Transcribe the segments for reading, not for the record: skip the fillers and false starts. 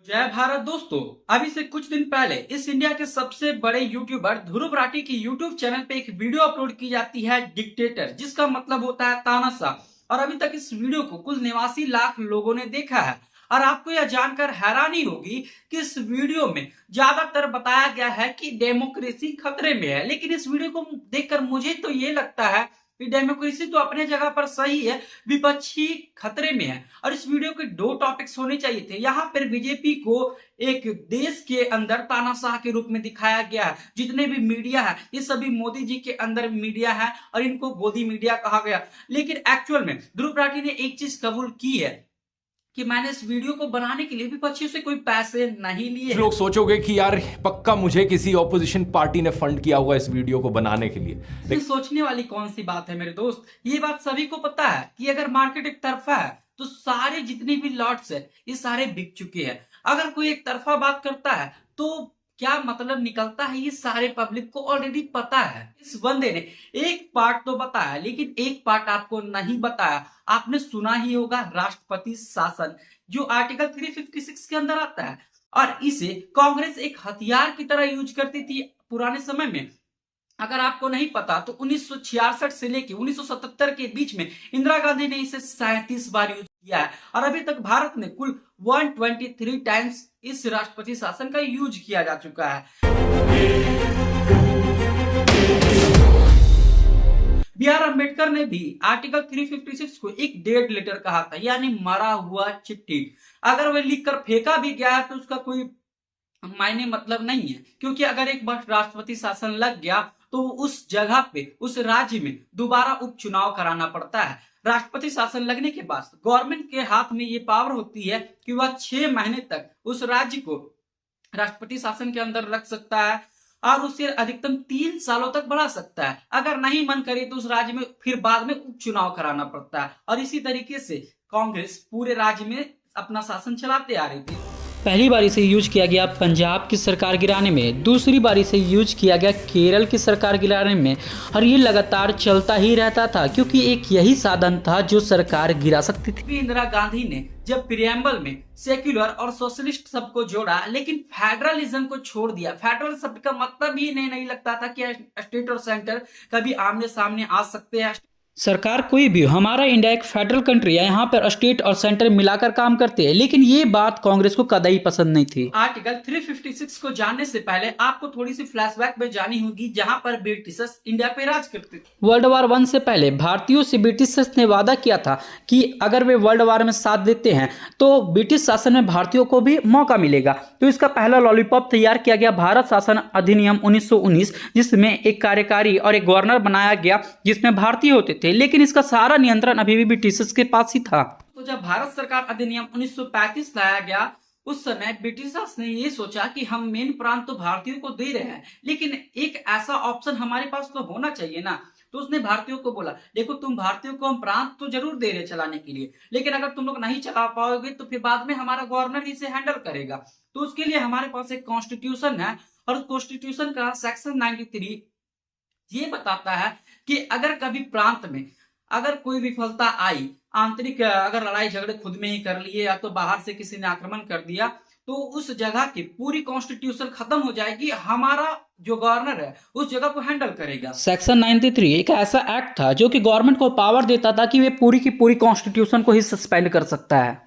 जय भारत दोस्तों। अभी से कुछ दिन पहले इस इंडिया के सबसे बड़े यूट्यूबर ध्रुव राठी की यूट्यूब चैनल पे एक वीडियो अपलोड की जाती है डिक्टेटर, जिसका मतलब होता है तानाशाह। और अभी तक इस वीडियो को कुल 89 लाख लोगों ने देखा है। और आपको यह जानकर हैरानी होगी कि इस वीडियो में ज्यादातर बताया गया है कि डेमोक्रेसी खतरे में है, लेकिन इस वीडियो को देखकर मुझे तो ये लगता है कि डेमोक्रेसी तो अपने जगह पर सही है, विपक्षी खतरे में है। और इस वीडियो के दो टॉपिक्स होने चाहिए थे। यहाँ पर बीजेपी को एक देश के अंदर तानाशाह के रूप में दिखाया गया है। जितने भी मीडिया है ये सभी मोदी जी के अंदर मीडिया है और इनको गोदी मीडिया कहा गया। लेकिन एक्चुअल में ध्रुव राठी ने एक चीज कबूल की है कि मैंने इस वीडियो को बनाने के लिए विपक्षियों से कोई पैसे नहीं लिए। लोग सोचोगे कि यार पक्का मुझे किसी ऑपोजिशन पार्टी ने फंड किया होगा इस वीडियो को बनाने के लिए। ये सोचने वाली कौन सी बात है मेरे दोस्त। ये बात सभी को पता है कि अगर मार्केट एक तरफा है तो सारे जितने भी लॉट्स है ये सारे बिक चुके हैं। अगर कोई एक तरफा बात करता है तो क्या मतलब निकलता है, ये सारे पब्लिक को ऑलरेडी पता है। इस बंदे ने एक पार्ट तो बताया लेकिन एक पार्ट आपको नहीं बताया। आपने सुना ही होगा राष्ट्रपति शासन, जो आर्टिकल 356 के अंदर आता है। और इसे कांग्रेस एक हथियार की तरह यूज करती थी पुराने समय में। अगर आपको नहीं पता तो 1966 से लेके 1977 के बीच में इंदिरा गांधी ने इसे 37 बार यूज किया है। और अभी तक भारत में कुल 123 टाइम्स इस राष्ट्रपति शासन का यूज किया जा चुका है। बी आर अम्बेडकर ने भी आर्टिकल 356 को एक डेड लेटर कहा था, यानी मरा हुआ चिट्ठी। अगर वह लिखकर फेंका भी गया है तो उसका कोई मायने मतलब नहीं है, क्योंकि अगर एक बार राष्ट्रपति शासन लग गया तो उस जगह पे उस राज्य में दोबारा उपचुनाव कराना पड़ता है। राष्ट्रपति शासन लगने के बाद गवर्नमेंट के हाथ में ये पावर होती है कि वह 6 महीने तक उस राज्य को राष्ट्रपति शासन के अंदर रख सकता है और उसे अधिकतम 3 सालों तक बढ़ा सकता है। अगर नहीं मन करे तो उस राज्य में फिर बाद में उपचुनाव कराना पड़ता है। और इसी तरीके से कांग्रेस पूरे राज्य में अपना शासन चलाते आ रही थी। पहली बार इसे यूज किया गया पंजाब की सरकार गिराने में, दूसरी बार इसे यूज किया गया केरल की सरकार गिराने में। और ये लगातार चलता ही रहता था क्योंकि एक यही साधन था जो सरकार गिरा सकती थी। इंदिरा गांधी ने जब प्रियम्बल में सेक्युलर और सोशलिस्ट शब्द को जोड़ा लेकिन फेडरलिज्म को छोड़ दिया। फेडरल शब्द का मतलब ही नहीं लगता था कि स्टेट और सेंटर कभी आमने सामने आ सकते हैं। सरकार कोई भी, हमारा इंडिया एक फेडरल कंट्री है, यहाँ पर स्टेट और सेंटर मिलाकर काम करते हैं। लेकिन ये बात कांग्रेस को कतई पसंद नहीं थी। आर्टिकल 356 को जानने से पहले आपको थोड़ी सी फ्लैशबैक में जानी होगी, जहाँ पर ब्रिटिशर्स इंडिया पे राज करते थे। वर्ल्ड वार 1 से पहले भारतीयों से ब्रिटिशर्स ने वादा किया था कि अगर वे वर्ल्ड वार में साथ देते हैं तो ब्रिटिश शासन में भारतीयों को भी मौका मिलेगा। तो इसका पहला लॉलीपॉप तैयार किया गया भारत शासन अधिनियम 1919, जिसमें एक कार्यकारी और एक गवर्नर बनाया गया जिसमें भारतीय होते थे। लेकिन इसका सारा नियंत्रण अभी भी ब्रिटिशर्स के पास ही था। तो जब भारत सरकार अधिनियम 1935 लाया गया उस समय ब्रिटिशर्स ने ये सोचा कि हम मेन प्रांत तो भारतीयों को दे रहे हैं, लेकिन एक ऐसा ऑप्शन हमारे पास तो होना चाहिए ना। तो उसने भारतीयों को बोला, देखो तुम भारतीयों को हम प्रांत तो जरूर दे रहे चलाने के लिए, लेकिन अगर तुम लोग नहीं चला पाओगे तो फिर बाद में हमारा गवर्नर इसे हैंडल करेगा। तो उसके लिए हमारे पास एक कॉन्स्टिट्यूशन है और उस कॉन्स्टिट्यूशन का सेक्शन 93 ये बताता है कि अगर कभी प्रांत में अगर कोई विफलता आई, आंतरिक अगर लड़ाई झगड़े खुद में ही कर लिए या तो बाहर से किसी ने आक्रमण कर दिया, तो उस जगह की पूरी कॉन्स्टिट्यूशन खत्म हो जाएगी। हमारा जो गवर्नर है उस जगह को हैंडल करेगा। सेक्शन 93 एक ऐसा एक्ट था जो कि गवर्नमेंट को पावर देता था कि वे पूरी की पूरी कॉन्स्टिट्यूशन को ही सस्पेंड कर सकता है।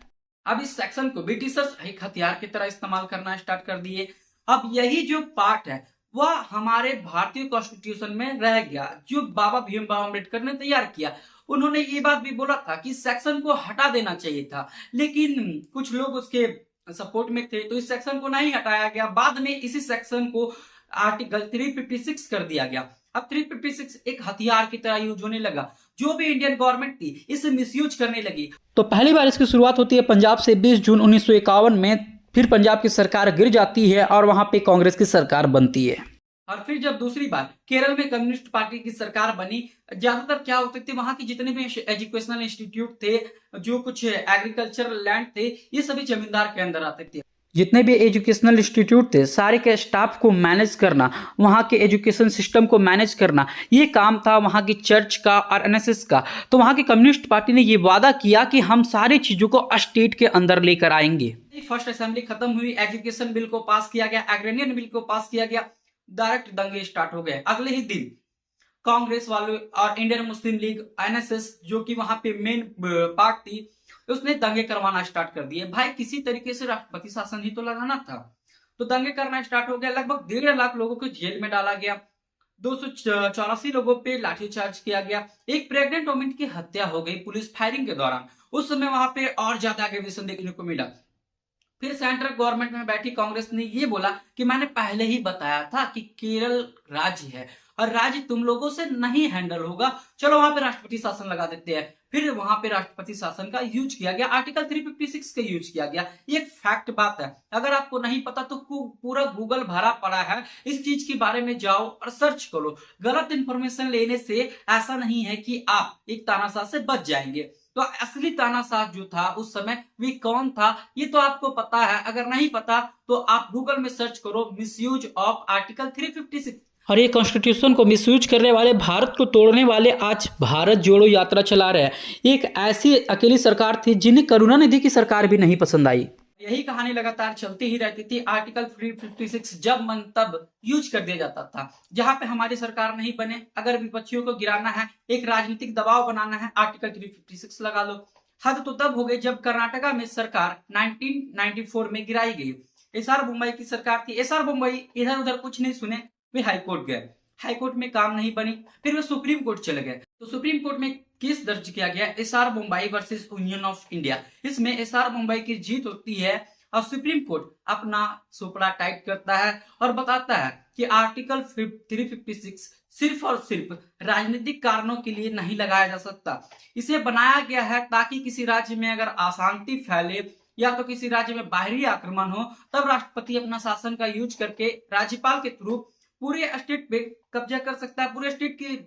अब इस सेक्शन को ब्रिटिशर्स एक हथियार की तरह इस्तेमाल करना स्टार्ट कर दिए। अब यही जो पार्ट है वह हमारे भारतीय कॉन्स्टिट्यूशन में रह गया, जो बाबा भीमराव अम्बेडकर ने तैयार किया। उन्होंने ये बात भी बोला था कि सेक्शन को हटा देना चाहिए था, लेकिन कुछ लोग उसके सपोर्ट में थे तो इस सेक्शन को नहीं हटाया गया। बाद में इसी सेक्शन को आर्टिकल 356 कर दिया गया। अब 356 एक हथियार की तरह यूज होने लगा। जो भी इंडियन गवर्नमेंट थी इसे मिसयूज करने लगी। तो पहली बार इसकी शुरुआत होती है पंजाब से 20 जून 1951 में। फिर पंजाब की सरकार गिर जाती है और वहां पे कांग्रेस की सरकार बनती है। और फिर जब दूसरी बार केरल में कम्युनिस्ट पार्टी की सरकार बनी, ज्यादातर क्या होते थे वहां की जितने भी एजुकेशनल इंस्टीट्यूट थे, जो कुछ एग्रीकल्चरल लैंड थे, ये सभी जमींदार के अंदर आते थे। जितने भी एजुकेशनल इंस्टीट्यूट थे सारे के स्टाफ को मैनेज करना, वहाँ के एजुकेशन सिस्टम को मैनेज करना, ये काम था वहाँ की चर्च का और एनएसएस का। तो वहाँ की कम्युनिस्ट पार्टी ने ये वादा किया कि हम सारी चीज़ों को स्टेट के अंदर लेकर आएंगे। फर्स्ट असेंबली खत्म हुई, एजुकेशन बिल को पास किया गया, एग्रेरियन बिल को पास किया गया, डायरेक्ट दंगे स्टार्ट हो गए। अगले ही दिन कांग्रेस वालों और इंडियन मुस्लिम लीग एनएसएस जो कि वहां पे मेन पार्ट थी, उसने दंगे करवाना स्टार्ट कर दिए। भाई किसी तरीके से राष्ट्रपति शासन ही तो लगाना था, तो दंगे करना स्टार्ट हो गया। लगभग 1.5 लाख लोगों को जेल में डाला गया, 284 लोगों पे लाठीचार्ज किया गया, एक प्रेग्नेंट वुमेन की हत्या हो गई पुलिस फायरिंग के दौरान। उस समय वहां पे और ज्यादा एग्रेवेशन देखने को मिला। फिर सेंट्रल गवर्नमेंट में बैठी कांग्रेस ने ये बोला कि मैंने पहले ही बताया था कि केरल राज्य है और राज्य तुम लोगों से नहीं हैंडल होगा, चलो वहां पे राष्ट्रपति शासन लगा देते हैं। फिर वहां पे राष्ट्रपति शासन का यूज किया गया, आर्टिकल 356 का यूज किया गया। ये एक फैक्ट बात है, अगर आपको नहीं पता तो पूरा गूगल भरा पड़ा है, इस चीज के बारे में जाओ और सर्च करो। गलत इंफॉर्मेशन लेने से ऐसा नहीं है कि आप एक तानाशाह से बच जाएंगे। तो असली तानाशाह जो था उस समय वे कौन था ये तो आपको पता है, अगर नहीं पता तो आप गूगल में सर्च करो मिसयूज ऑफ आर्टिकल 356। और ये कॉन्स्टिट्यूशन को मिसयूज करने वाले, भारत को तोड़ने वाले आज भारत जोड़ो यात्रा चला रहे हैं। एक ऐसी अकेली सरकार थी जिन्हें करुणानिधि की सरकार भी नहीं पसंद आई। यही कहानी लगातार चलती ही रहती थी। आर्टिकल 356 जब मन तब यूज कर दिया जाता था। जहां पे हमारी सरकार नहीं बने, अगर विपक्षियों को गिराना है, एक राजनीतिक दबाव बनाना है, आर्टिकल 356 लगा लो। हद तो तब हो गई जब कर्नाटका में सरकार 1994 में गिराई गई। एसआर बोम्मई की सरकार थी। एसआर बोम्मई इधर उधर कुछ नहीं सुने, वे हाईकोर्ट गए, हाईकोर्ट में काम नहीं बनी, फिर वे सुप्रीम कोर्ट चले गए। तो सुप्रीम कोर्ट में केस दर्ज किया गया SR Bombay versus union of India. इसमें एसआर बोम्बई की जीत होती है और सुप्रीम कोर्ट अपना सोपड़ा टाइट करता है और बताता है कि आर्टिकल 356 सिर्फ और सिर्फ राजनीतिक कारणों के लिए नहीं लगाया जा सकता। इसे बनाया गया है ताकि किसी राज्य में अगर अशांति फैले या तो किसी राज्य में बाहरी आक्रमण हो, तब राष्ट्रपति अपना शासन का यूज करके राज्यपाल के थ्रू पूरे स्टेट पे कब्जा कर सकता है, पूरे स्टेट की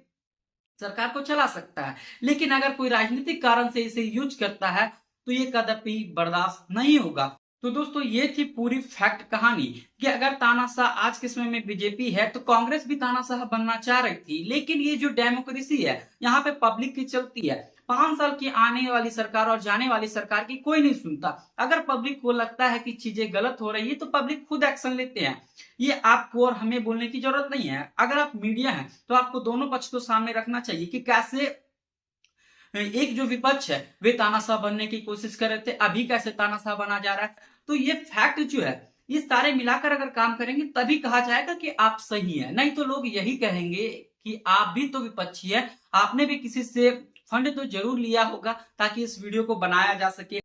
सरकार को चला सकता है। लेकिन अगर कोई राजनीतिक कारण से इसे यूज करता है तो ये कदापि बर्दाश्त नहीं होगा। तो दोस्तों ये थी पूरी फैक्ट कहानी कि अगर तानाशाह आज के समय में बीजेपी है तो कांग्रेस भी तानाशाह बनना चाह रही थी। लेकिन ये जो डेमोक्रेसी है यहाँ पे पब्लिक की चलती है। 5 साल की आने वाली सरकार और जाने वाली सरकार की कोई नहीं सुनता। अगर पब्लिक को लगता है कि चीजें गलत हो रही है तो पब्लिक खुद एक्शन लेते हैं। ये आपको और हमें बोलने की जरूरत नहीं है। अगर आप मीडिया हैं तो आपको दोनों पक्ष को सामने रखना चाहिए कि कैसे एक जो विपक्ष है वे तानाशाह बनने की कोशिश कर रहे थे, अभी कैसे तानाशाह बना जा रहा है। तो ये फैक्ट जो है ये सारे मिलाकर अगर काम करेंगे तभी कहा जाएगा कि आप सही है, नहीं तो लोग यही कहेंगे कि आप भी तो विपक्षी है, आपने भी किसी से फंड तो जरूर लिया होगा ताकि इस वीडियो को बनाया जा सके।